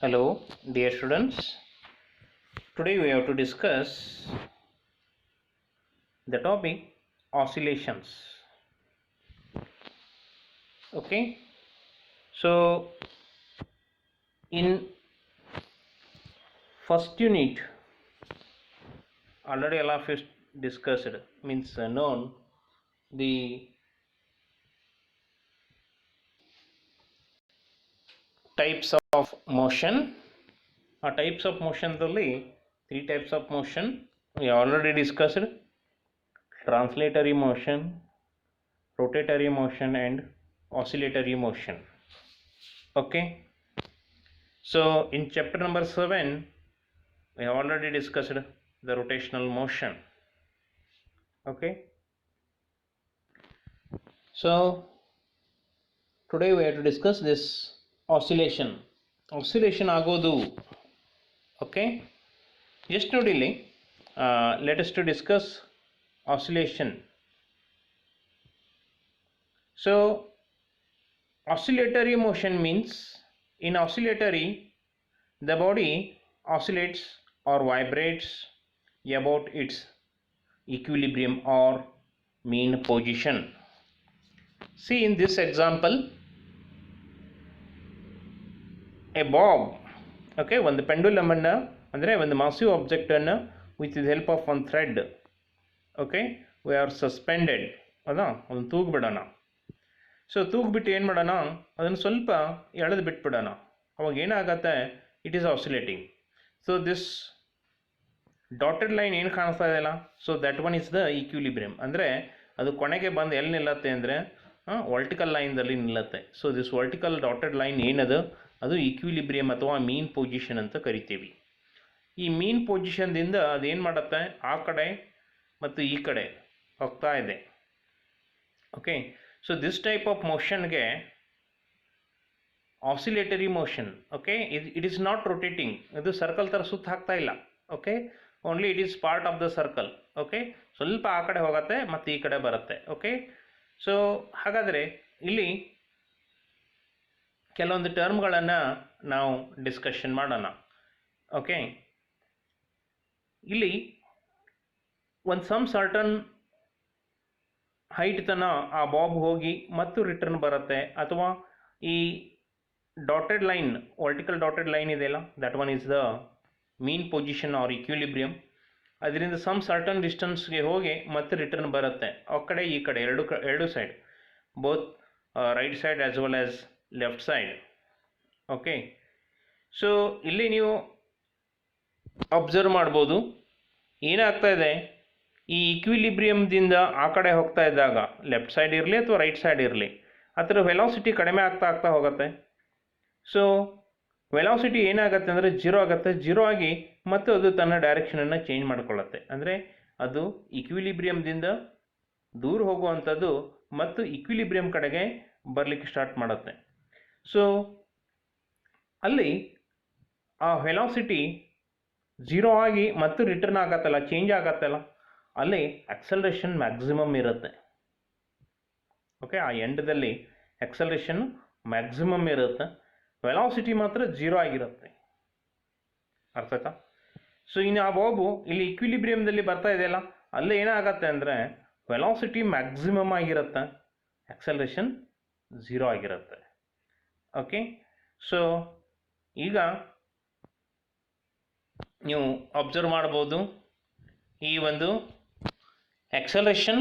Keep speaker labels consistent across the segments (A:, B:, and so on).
A: Hello, dear students. Today we have to discuss the topic oscillations. Okay, so in first unit, already all of us discussed means known the types of motion. Types of motion ದಲ್ಲಿ three types of motion we already discussed: translatory motion, rotatory motion, and oscillatory motion. Okay, so in chapter number 7 we have already discussed the rotational motion. Okay, so today we have to discuss this oscillation ಆಗೋದು. Okay, just ನೋಡಿಲ್ಲಿ let us to discuss oscillation. So oscillatory motion means in oscillatory the body oscillates or vibrates about its equilibrium or mean position. See in this example, a bob, okay, ಒಂದು pendulum ಅನ್ನು ಅಂದರೆ ಒಂದು massive object ಅನ್ನು with the help of one thread, okay, we are suspended, ಅದಾ ಒಂದು ತೂಗ್ಬಿಡೋಣ. So ತೂಗ್ಬಿಟ್ಟು ಏನು ಮಾಡೋಣ, ಅದನ್ನು ಸ್ವಲ್ಪ ಎಳೆದು ಬಿಟ್ಬಿಡೋಣ. ಅವಾಗ ಏನಾಗತ್ತೆ, it is oscillating. So this dotted line ಏನು ಕಾಣಿಸ್ತಾ ಇದೆಯಲ್ಲ, so that one is the equilibrium. ಅಂದರೆ ಅದು ಕೊನೆಗೆ ಬಂದು ಎಲ್ಲಿ ನಿಲ್ಲತ್ತೆ ಅಂದರೆ ವರ್ಟಿಕಲ್ ಲೈನ್ದಲ್ಲಿ ನಿಲ್ಲತ್ತೆ. So this vertical dotted line ಏನದು, ಅದು ಈಕ್ವಿಲಿಬ್ರಿಯಮ್ ಅಥವಾ ಮೀನ್ ಪೊಸಿಷನ್ ಅಂತ ಕರಿತೀವಿ. ಈ ಮೀನ್ ಪೊಸಿಷನ್ದಿಂದ ಅದೇನು ಮಾಡುತ್ತೆ, ಆ ಕಡೆ ಮತ್ತು ಈ ಕಡೆ ಹೋಗ್ತಾ ಇದೆ. Okay, so this type of ಮೋಷನ್ಗೆ oscillatory motion. Okay, it is not rotating, ಇದು ಸರ್ಕಲ್ ಥರ ಸುತ್ತ ಹಾಕ್ತಾ ಇಲ್ಲ. Okay, only it is part of the circle. Okay, ಸ್ವಲ್ಪ ಆ ಕಡೆ ಹೋಗುತ್ತೆ ಮತ್ತು ಈ ಕಡೆ ಬರುತ್ತೆ. ಓಕೆ, ಸೊ ಹಾಗಾದರೆ ಇಲ್ಲಿ ಕೆಲವೊಂದು ಟರ್ಮ್ಗಳನ್ನು ನಾವು ಡಿಸ್ಕಷನ್ ಮಾಡೋಣ. ಓಕೆ, ಇಲ್ಲಿ ಒಂದು ಸಮ್ ಸರ್ಟನ್ ಹೈಟ್ ತನ ಆ ಬಾಬ್ ಹೋಗಿ ಮತ್ತು ರಿಟರ್ನ್ ಬರುತ್ತೆ, ಅಥವಾ ಈ dotted line, vertical dotted line ಇದೆಯಲ್ಲ, that one is the mean position or equilibrium. ಅದರಿಂದ ಸಮ್ ಸರ್ಟನ್ ಡಿಸ್ಟೆನ್ಸ್ಗೆ ಹೋಗಿ ಮತ್ತೆ ರಿಟರ್ನ್ ಬರುತ್ತೆ, ಆ ಕಡೆ ಈ ಕಡೆ ಎರಡು side, both right side as well as left side. Okay, so ಇಲ್ಲಿ ನೀವು ಅಬ್ಸರ್ವ್ ಮಾಡ್ಬೋದು ಏನಾಗ್ತಾ ಇದೆ, ಈ ಈಕ್ವಿಲಿಬ್ರಿಯಮ್ದಿಂದ ಆ ಕಡೆ ಹೋಗ್ತಾ ಇದ್ದಾಗ, ಲೆಫ್ಟ್ ಸೈಡ್ ಇರಲಿ ಅಥವಾ ರೈಟ್ ಸೈಡ್ ಇರಲಿ, ಅದರ ವೆಲಾಸಿಟಿ ಕಡಿಮೆ ಆಗ್ತಾ ಹೋಗುತ್ತೆ. ಸೊ ವೆಲಾಸಿಟಿ ಏನಾಗುತ್ತೆ ಅಂದರೆ ಜೀರೋ ಆಗುತ್ತೆ. ಜೀರೋ ಆಗಿ ಮತ್ತು ಅದು ತನ್ನ ಡೈರೆಕ್ಷನನ್ನು ಚೇಂಜ್ ಮಾಡ್ಕೊಳ್ಳುತ್ತೆ. ಅಂದರೆ ಅದು ಈಕ್ವಿಲಿಬ್ರಿಯಮ್ದಿಂದ ದೂರ ಹೋಗುವಂಥದ್ದು ಮತ್ತು ಈಕ್ವಿಲಿಬ್ರಿಯಮ್ ಕಡೆಗೆ ಬರಲಿಕ್ಕೆ ಸ್ಟಾರ್ಟ್ ಮಾಡುತ್ತೆ. ಸೊ ಅಲ್ಲಿ ಆ ವೆಲಾಸಿಟಿ ಜೀರೋ ಆಗಿ ಮತ್ತು ರಿಟರ್ನ್ ಆಗತ್ತಲ್ಲ, ಚೇಂಜ್ ಆಗತ್ತಲ್ಲ, ಅಲ್ಲಿ ಆಕ್ಸಲರೇಷನ್ ಮ್ಯಾಕ್ಸಿಮಮ್ ಇರುತ್ತೆ. ಓಕೆ, ಆ ಎಂಡದಲ್ಲಿ ಆಕ್ಸಲರೇಷನ್ ಮ್ಯಾಕ್ಸಿಮಮ್ ಇರುತ್ತೆ, ವೆಲಾಸಿಟಿ ಮಾತ್ರ ಜೀರೋ ಆಗಿರುತ್ತೆ. ಅರ್ಥ ಆಯ್ತಾ? ಸೊ ಇನ್ನು ಆ ಬಾಬು ಇಲ್ಲಿ ಈಕ್ವಿಲಿಬ್ರಿಯಮ್ದಲ್ಲಿ ಬರ್ತಾ ಇದೆಯಲ್ಲ, ಅಲ್ಲಿ ಏನಾಗತ್ತೆ ಅಂದರೆ ವೆಲಾಸಿಟಿ ಮ್ಯಾಕ್ಸಿಮಮ್ ಆಗಿರುತ್ತೆ, ಆಕ್ಸಲರೇಷನ್ ಝೀರೋ ಆಗಿರುತ್ತೆ. ಓಕೆ, ಸೊ ಈಗ ನೀವು ಅಬ್ಸರ್ವ್ ಮಾಡ್ಬೋದು, ಈ ಒಂದು acceleration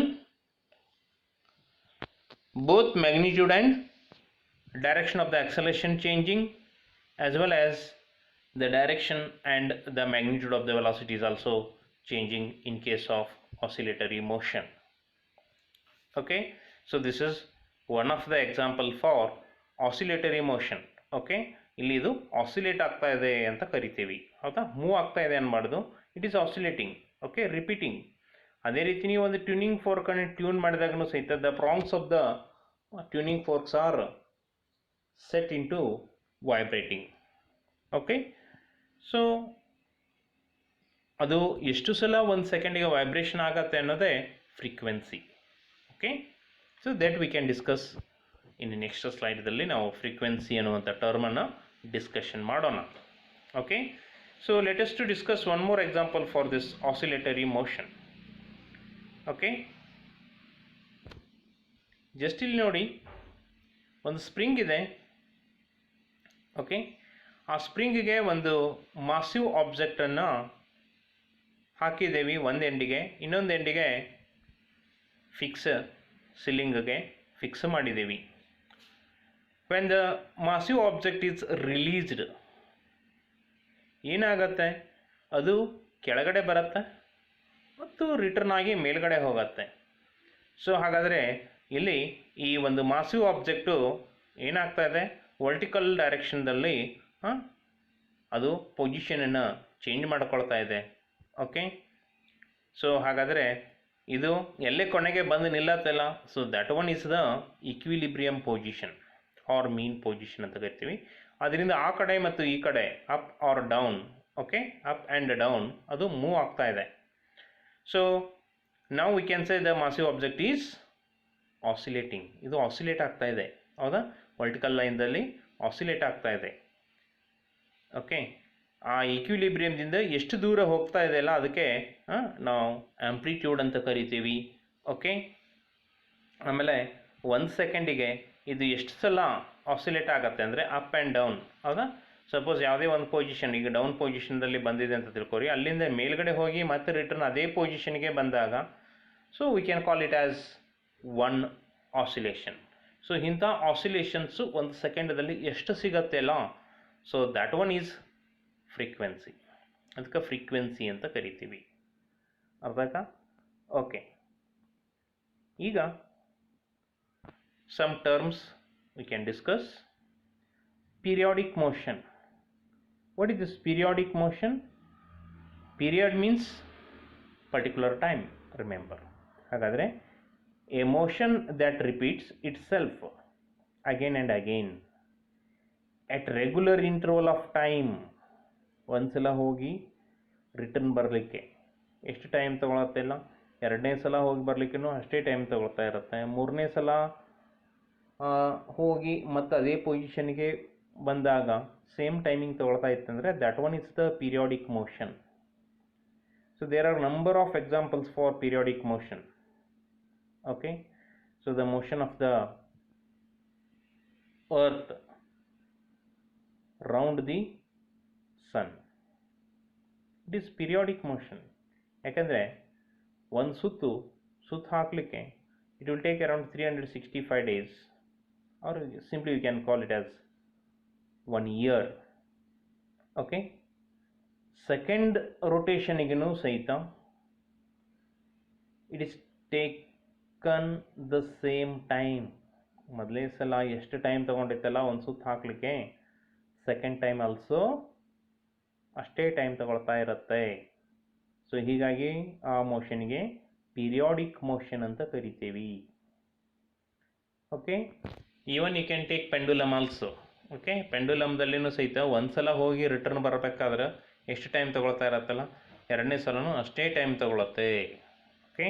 A: both magnitude and direction of the acceleration changing, as well as the direction and the magnitude of the velocity is also changing in case of oscillatory motion. Okay, so this is one of the example for oscillatory motion. Okay, ಇಲ್ಲಿ ಇದು oscillate ಆಗ್ತಾ ಇದೆ ಅಂತ ಕರಿತೀವಿ. ಹೌದಾ, move ಆಗ್ತಾ ಇದೆ ಅನ್ಬಾರ್ದು, it is oscillating. Okay, repeating. ಅದೇ ರೀತಿ ನೀವು ಒಂದು ಟ್ಯೂನಿಂಗ್ ಫೋರ್ಕನ್ನು ಟ್ಯೂನ್ ಮಾಡಿದಾಗೂ ಸಹಿತ the prongs of the tuning forks are set in to vibrating. Okay, so ಅದು ಎಷ್ಟು ಸಲ ಒಂದು ಸೆಕೆಂಡಿಗೆ ವೈಬ್ರೇಷನ್ ಆಗತ್ತೆ ಅನ್ನೋದೇ frequency. Okay, so that we can discuss in next ಸ್ಲೈಡ್ದಲ್ಲಿ ನಾವು ಫ್ರೀಕ್ವೆನ್ಸಿ ಅನ್ನುವಂಥ ಟರ್ಮನ್ನು ಡಿಸ್ಕಷನ್ ಮಾಡೋಣ. Okay, so let us to discuss one more example for this oscillatory motion. Okay, just ಇಲ್ಲಿ ನೋಡಿ, ಒಂದು ಸ್ಪ್ರಿಂಗ್ ಇದೆ. ಓಕೆ, ಆ ಸ್ಪ್ರಿಂಗಿಗೆ ಒಂದು ಮಾಸಿವ್ ಆಬ್ಜೆಕ್ಟನ್ನು ಹಾಕಿದ್ದೇವೆ ಒಂದು ಎಂಡಿಗೆ, ಇನ್ನೊಂದು ಎಂಡಿಗೆ ಫಿಕ್ಸ್ ಸಿಲಿಂಗ್ಗೆ ಫಿಕ್ಸ್ ಮಾಡಿದ್ದೀವಿ. When the massive object is released, ಏನಾಗತ್ತೆ, ಅದು ಕೆಳಗಡೆ ಬರುತ್ತೆ ಮತ್ತು ರಿಟರ್ನ್ ಆಗಿ ಮೇಲ್ಗಡೆ ಹೋಗುತ್ತೆ. ಸೊ ಹಾಗಾದರೆ ಇಲ್ಲಿ ಈ ಒಂದು ಮಾಸಿವ್ ಆಬ್ಜೆಕ್ಟು ಏನಾಗ್ತಾ ಇದೆ, ವರ್ಟಿಕಲ್ ಡೈರೆಕ್ಷನ್ದಲ್ಲಿ ಅದು ಪೊಸಿಷನನ್ನು ಚೇಂಜ್ ಮಾಡ್ಕೊಳ್ತಾ ಇದೆ. ಓಕೆ, ಸೊ ಹಾಗಾದರೆ ಇದು ಎಲ್ಲೇ ಕೊನೆಗೆ ಬಂದು ನಿಲ್ಲತ್ತಲ್ಲ, so that one is the equilibrium position or mean position ಅಂತ ಕರಿತೀವಿ. ಅದರಿಂದ ಆ ಕಡೆ ಮತ್ತು ಈ ಕಡೆ up or down, okay, up and down ಅದು ಮೂವ್ ಆಗ್ತಾ ಇದೆ. ಸೊ ನಾವು we can say the massive object is oscillating. ಇದು ಆಸಿಲೇಟ್ ಆಗ್ತಾ ಇದೆ, ಹೌದಾ, ವರ್ಟಿಕಲ್ ಲೈನ್ದಲ್ಲಿ ಆಸಿಲೇಟ್ ಆಗ್ತಾ ಇದೆ. ಓಕೆ, ಆ ಈಕ್ವಿಲಿಬ್ರಿಯಮ್ದಿಂದ ಎಷ್ಟು ದೂರ ಹೋಗ್ತಾ ಇದೆ ಅಲ್ಲ, ಅದಕ್ಕೆ ನಾವು ಆಂಪ್ಲಿಟ್ಯೂಡ್ ಅಂತ ಕರಿತೀವಿ. ಓಕೆ, ಆಮೇಲೆ 1 ಸೆಕೆಂಡಿಗೆ ಇದು ಎಷ್ಟು ಸಲ ಆಸಿಲೇಟ್ ಆಗುತ್ತೆ ಅಂದರೆ ಅಪ್ ಆ್ಯಂಡ್ ಡೌನ್, ಹೌದಾ. ಸಪೋಸ್ ಯಾವುದೇ ಒಂದು ಪೊಸಿಷನ್ ಈಗ ಡೌನ್ ಪೊಸಿಷನ್ದಲ್ಲಿ ಬಂದಿದೆ ಅಂತ ತಿಳ್ಕೊರಿ, ಅಲ್ಲಿಂದ ಮೇಲ್ಗಡೆ ಹೋಗಿ ಮತ್ತೆ ರಿಟರ್ನ್ ಅದೇ ಪೊಸಿಷನ್ಗೆ ಬಂದಾಗ, so we can call it as 1 oscillation. So ಇಂಥ ಆಸಿಲೇಷನ್ಸು 1 ಸೆಕೆಂಡದಲ್ಲಿ ಎಷ್ಟು ಸಿಗತ್ತೆ ಅಲ್ಲ, so that one is frequency. ಅದಕ್ಕೆ ಫ್ರೀಕ್ವೆನ್ಸಿ ಅಂತ ಕರಿತೀವಿ. ಅರ್ಥ ಆಯ್ತಾ? ಓಕೆ, ಈಗ some terms we can discuss. Periodic motion. What is this periodic motion? Period means particular time, remember. ಹಾಗಾದರೆ a motion that repeats itself again and again at regular interval of time. ಒಂದ್ಸಲ ಹೋಗಿ return ಬರಲಿಕ್ಕೆ ಎಷ್ಟು time ತಗೊಳತ್ತೆ ಇಲ್ಲ, ಎರಡನೇ ಸಲ ಹೋಗಿ ಬರಲಿಕ್ಕೂ ಅಷ್ಟೇ ಟೈಮ್ ತಗೊಳ್ತಾ ಇರುತ್ತೆ, ಮೂರನೇ ಸಲ ಹೋಗಿ ಮತ್ತು ಅದೇ ಪೊಸಿಷನ್ಗೆ ಬಂದಾಗ ಸೇಮ್ ಟೈಮಿಂಗ್ ತಗೊಳ್ತಾ ಇತ್ತಂದರೆ that one is the periodic motion. So there are number of examples for periodic motion. Okay, so the motion of the earth round the sun, it is periodic motion. ಯಾಕಂದರೆ ಒಂದು ಸುತ್ತು ಹಾಕಲಿಕ್ಕೆ it will take around 365 days, or simply we can call it as 1 year. Okay, second rotation ignu saita it is taken the same time. ಮೊದಲೇ ಸಲ ಎಷ್ಟು time ತಗೊಂಡಿತ್ತಲ್ಲ ಒಂದು ಸುತ್ತು ಹಾಕಲಿಕ್ಕೆ, ಸೆಕೆಂಡ್ ಟೈಮ್ ಆಲ್ಸೋ ಅಷ್ಟೇ ಟೈಮ್ ತಗೊಳ್ತಾ ಇರುತ್ತೆ. ಸೊ ಹೀಗಾಗಿ ಆ ಮೋಷನ್ಗೆ ಪೀರಿಯಾಡಿಕ್ ಮೋಷನ್ ಅಂತ ಕರಿತೀವಿ. Okay, even you can take pendulum also. Okay, ಪೆಂಡುಲಮ್ದಲ್ಲಿನೂ ಸಹಿತ ಒಂದು ಸಲ ಹೋಗಿ ರಿಟರ್ನ್ ಬರಬೇಕಾದ್ರೆ ಎಷ್ಟು ಟೈಮ್ ತಗೊಳ್ತಾ ಇರತ್ತಲ್ಲ, ಎರಡನೇ ಸಲನೂ ಅಷ್ಟೇ ಟೈಮ್ ತಗೊಳುತ್ತೆ. Okay,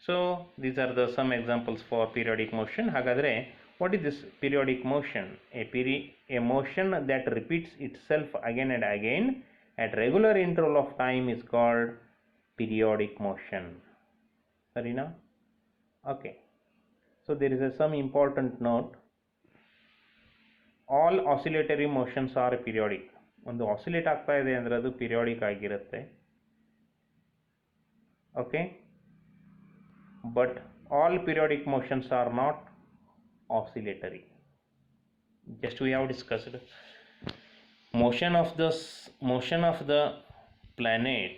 A: so these are the some examples for periodic motion. ಹಾಗಾದರೆ what is this periodic motion? A motion that repeats itself again and again at regular interval of time is called periodic motion. Sarina? Okay, so there is some important note. All oscillatory motions are periodic. ಒಂದು oscillate ಆಗ್ತಾ ಇದೆ ಅಂದರೆ ಅದು periodic ಆಗಿರುತ್ತೆ. Okay, but all periodic motions are not oscillatory. Just we have discussed motion of the planet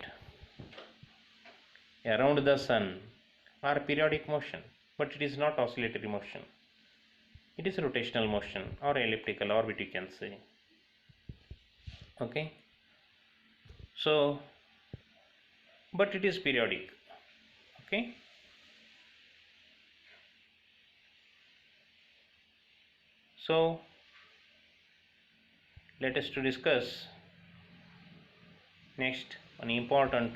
A: around the sun are periodic motion, but it is not oscillatory motion. It is rotational motion or elliptical orbit, you can say. Okay, so but it is periodic. Okay, so let us to discuss next an important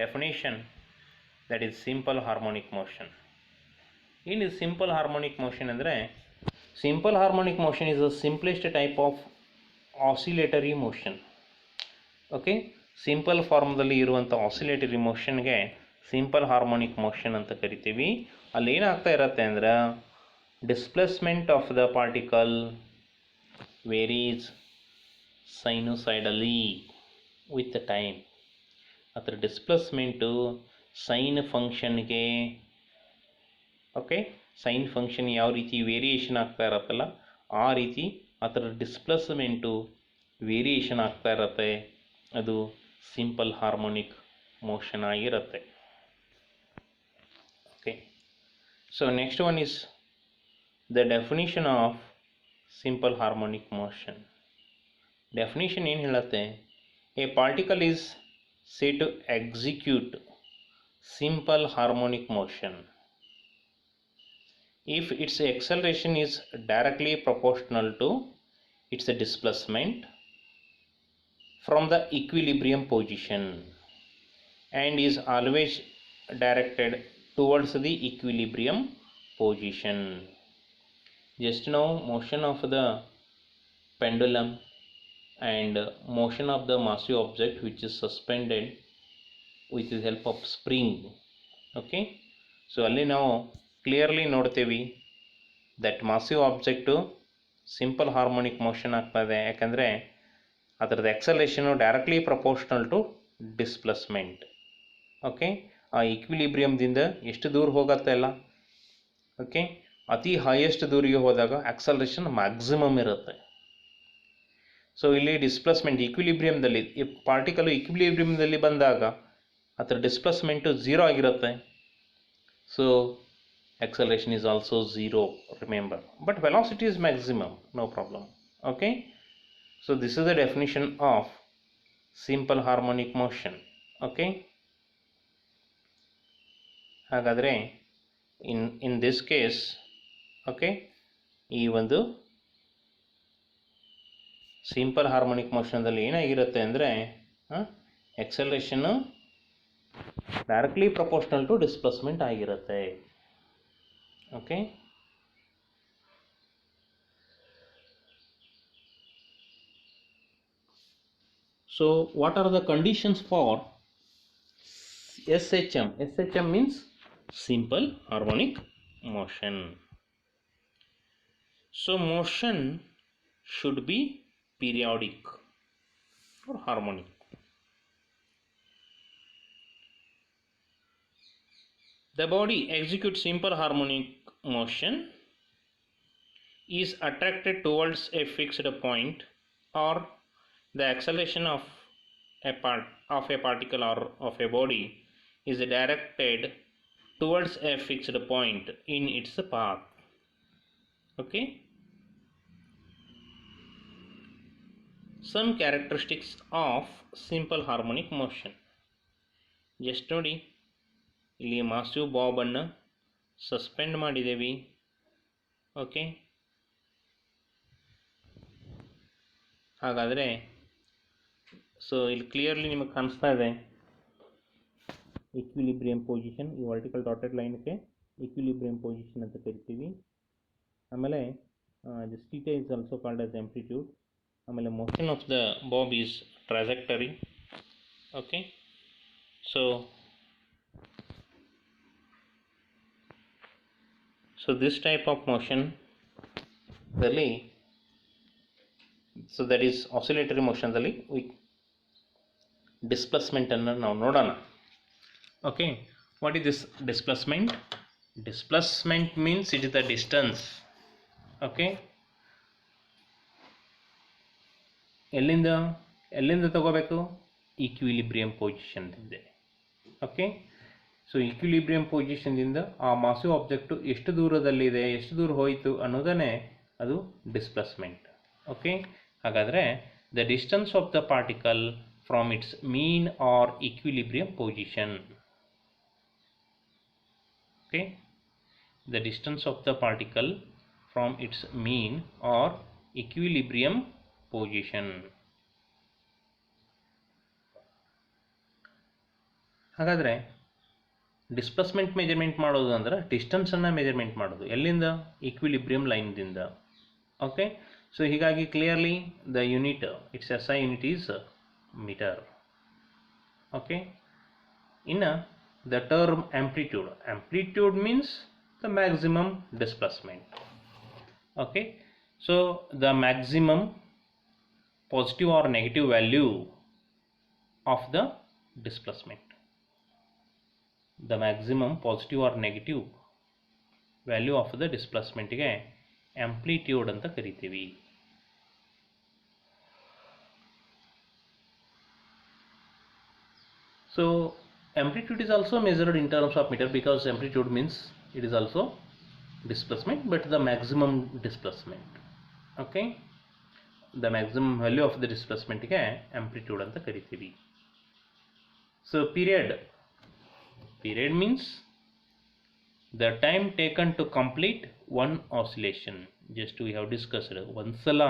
A: definition, that is simple harmonic motion. In simple harmonic motion andre, simple harmonic motion is the simplest type of oscillatory motion. Okay, simple ಫಾರ್ಮ್ದಲ್ಲಿ ಇರುವಂಥ oscillatory ಮೋಷನ್ಗೆ simple harmonic motion ಅಂತ ಕರಿತೀವಿ. ಅಲ್ಲಿ ಏನಾಗ್ತಾ ಇರುತ್ತೆ ಅಂದ್ರೆ displacement of the particle varies sinusoidally with time. ಅದರ ಡಿಸ್ಪ್ಲೇಸ್ಮೆಂಟು ಸೈನ್ ಫಂಕ್ಷನ್ಗೆ, ಓಕೆ, ಸೈನ್ ಫಂಕ್ಷನ್ ಯಾವ ರೀತಿ ವೇರಿಯೇಷನ್ ಆಗ್ತಾ ಇರತ್ತಲ್ಲ ಆ ರೀತಿ ಅದರ ಡಿಸ್ಪ್ಲೇಸ್ಮೆಂಟು ವೇರಿಯೇಷನ್ ಆಗ್ತಾ ಇರತ್ತೆ. ಅದು ಸಿಂಪಲ್ ಹಾರ್ಮೋನಿಕ್ ಮೋಷನ್ ಆಗಿರುತ್ತೆ. Okay, so next one is the definition of simple harmonic motion. Definition ಏನು ಹೇಳುತ್ತೆ? A particle is say to execute simple harmonic motion if its acceleration is directly proportional to its displacement from the equilibrium position and is always directed towards the equilibrium position. Just now motion of the pendulum and motion of the massive object which is suspended with the help of spring. Okay, so ಅಲ್ಲಿ ನಾವು clearly ನೋಡ್ತೀವಿ that massive object simple harmonic motion ಆಗ್ತದೆ. ಯಾಕಂದರೆ ಅದರದ್ದು acceleration directly proportional to displacement. Okay, ಆ ಈಕ್ವಿಲಿಬ್ರಿಯಮ್ದಿಂದ ಎಷ್ಟು ದೂರ ಹೋಗುತ್ತೆ ಅಲ್ಲ, ಓಕೆ, ಅತಿ ಹೈಯೆಸ್ಟ್ ದೂರಿಗೆ ಹೋದಾಗ ಆಕ್ಸಲರೇಷನ್ ಮ್ಯಾಕ್ಸಿಮಮ್ ಇರುತ್ತೆ. ಸೊ ಇಲ್ಲಿ ಡಿಸ್ಪ್ಲೇಸ್ಮೆಂಟ್ ಈಕ್ವಿಲಿಬ್ರಿಯಮ್ದಲ್ಲಿ ಈ ಪಾರ್ಟಿಕಲು ಈಕ್ವಿಲಿಬ್ರಿಯಮ್ದಲ್ಲಿ ಬಂದಾಗ ಅದರ ಡಿಸ್ಪ್ಲೇಸ್ಮೆಂಟು 0 ಆಗಿರುತ್ತೆ. So acceleration is also 0, remember, but velocity is maximum, no problem. Okay, so this is the definition of simple harmonic motion. Okay, ಹಾಗಾದರೆ in this case, okay, ಈ ಒಂದು simple harmonic ಮೋಷನ್ದಲ್ಲಿ ಏನಾಗಿರುತ್ತೆ ಅಂದರೆ ಎಕ್ಸಲರೇಷನ್ನು directly proportional to displacement ಆಗಿರುತ್ತೆ. Okay, so what are the conditions for SHM? SHM means simple harmonic motion. So motion should be periodic or harmonic. The body executes simple harmonic motion is attracted towards a fixed point, or the acceleration of a particle or of a body is directed towards a fixed point in its path. Okay, some characteristics of simple harmonic motion. Just ನೋಡಿ, ಇಲ್ಲಿ massive ಬಾಬನ್ನು suspend ಮಾಡಿದ್ದೇವೆ. Okay, ಹಾಗಾದರೆ so ಇಲ್ಲಿ clearly ನಿಮಗೆ ಕಾಣಿಸ್ತಾ ಇದೆ equilibrium position. ಈ ವರ್ಟಿಕಲ್ ಡಾಟೆಡ್ ಲೈನ್ಗೆ ಈಕ್ವಿಲಿಬ್ರಿಯಂ ಪೊಸಿಷನ್ ಅಂತ ಕರಿತೀವಿ. ಆಮೇಲೆ this theta is also called as amplitude. ಆಮೇಲೆ motion of the bob is trajectory. Okay, so this type of motion ದಲ್ಲಿ, so that is oscillatory motion ದಲ್ಲಿ ಡಿಸ್ಪ್ಲೇಸ್ಮೆಂಟ್ ಅನ್ನು ನಾವು ನೋಡೋಣ. Okay, what is this displacement? Displacement means it is the distance. Okay, ಎಲ್ಲಿಂದ ತಗೋಬೇಕು? Equilibrium ಪೊಸಿಷನ್ದಿಂದ. Okay, so equilibrium ಪೊಸಿಷನ್ದಿಂದ ಆ massive object ಎಷ್ಟು ದೂರದಲ್ಲಿದೆ, ಎಷ್ಟು ದೂರ ಹೋಯಿತು ಅನ್ನೋದನ್ನೇ ಅದು ಡಿಸ್ಪ್ಲೇಸ್ಮೆಂಟ್. ಓಕೆ, ಹಾಗಾದರೆ the distance of the particle from its mean or equilibrium position. Okay, the distance of the particle from its mean or equilibrium position. ಹಾಗಾದರೆ ಡಿಸ್ಪ್ಲೇಸ್ಮೆಂಟ್ ಮೆಜರ್ಮೆಂಟ್ ಮಾಡೋದು ಅಂದ್ರೆ ಡಿಸ್ಟೆನ್ಸನ್ನು ಮೆಜರ್ಮೆಂಟ್ ಮಾಡೋದು. ಎಲ್ಲಿಂದ? ಈಕ್ವಿಲಿಬ್ರಿಯಂ ಲೈನ್ದಿಂದ. ಓಕೆ, ಸೊ ಹೀಗಾಗಿ clearly the unit its SI unit is metre. Okay, ಇನ್ನು the term amplitude means the maximum displacement. Okay, so the maximum positive or negative value of the displacement, the maximum positive or negative value of the displacement ಗೆ amplitude ಅಂತ ಕರಿತೀವಿ. So amplitude is also measured in terms of meter, because amplitude means it is also displacement, but the maximum displacement. Okay, the maximum value of the displacement ಗೆ amplitude anta ಕರಿತೀವಿ. So period means the time taken to complete one oscillation. Just we have discussed, ಒಂದ್ಸಲ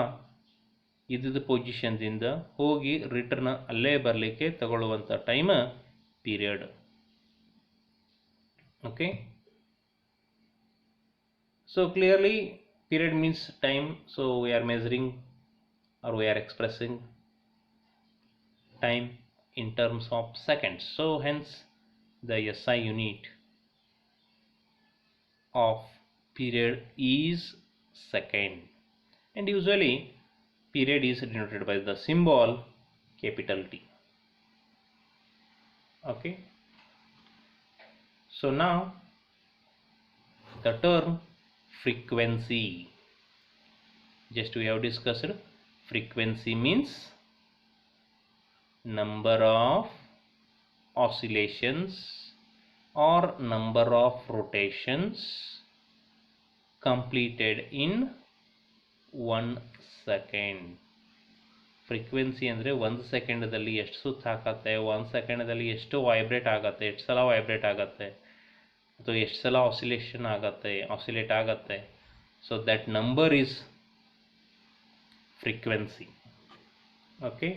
A: ಇದ್ದ position ದಿಂದ ಹೋಗಿ return ಅಲ್ಲೇ ಬರಲಿಕ್ಕೆ ತಗೊಳ್ಳುವಂಥ time period. Okay, so clearly period means time, so we are measuring or we are expressing time in terms of seconds. So hence the SI unit of period is second, and usually period is denoted by the symbol capital T. Okay, so now the term frequency, just we have discussed, frequency means number of oscillations or number of rotations completed in 1 second. Frequency ಅಂದರೆ 1 ಸೆಕೆಂಡದಲ್ಲಿ ಎಷ್ಟು ಸುತ್ತ ಹಾಕತ್ತೆ, 1 ಸೆಕೆಂಡದಲ್ಲಿ ಎಷ್ಟು vibrate ಆಗುತ್ತೆ, ಎಷ್ಟು ಸಲ vibrate ಆಗುತ್ತೆ, ಅಥವಾ ಎಷ್ಟು ಸಲ ಆಸಿಲೇಟ್ ಆಗುತ್ತೆ. So that number is frequency. Okay,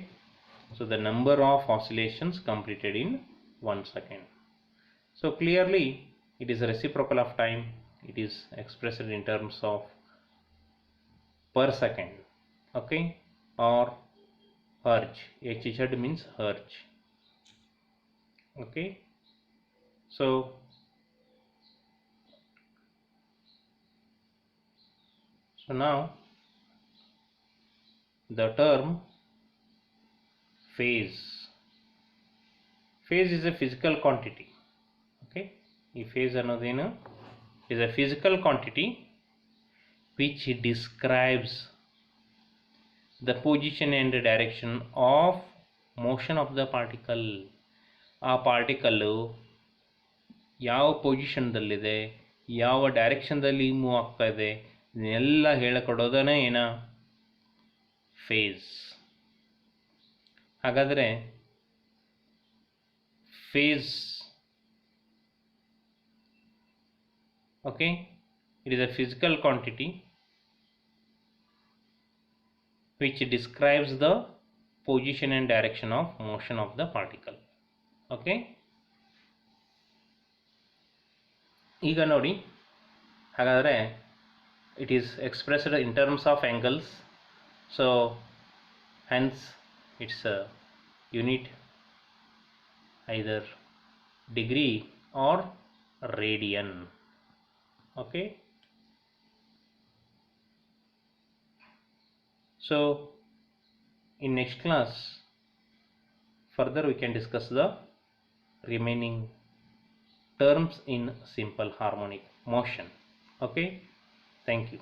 A: so the number of oscillations completed in 1 second. So clearly it is reciprocal of time. It is expressed in terms of per second. Okay, or hertz. HZ means hertz. Okay, so now the term phase is a physical quantity. Okay, ಈ phase ಅನ್ನೋದೇನು is a physical quantity which describes the position and direction of motion of the particle. ಆ particle ಯಾವ ಪೊಸಿಷನ್ದಲ್ಲಿದೆ, ಯಾವ ಡೈರೆಕ್ಷನ್ದಲ್ಲಿ move ಆಗ್ತಾ ಇದೆ, ಇದನ್ನೆಲ್ಲ ಹೇಳಿಕೊಡೋದನ್ನೇ ಏನ phase. ಹಾಗಾದರೆ phase, okay, it is a physical quantity which describes the position and direction of motion of the particle. Okay, ಈಗ ನೋಡಿ, ಹಾಗಾದರೆ it is expressed in terms of angles, so hence its unit either degree or radian. Okay, so in next class further we can discuss the remaining terms in simple harmonic motion. Okay, thank you.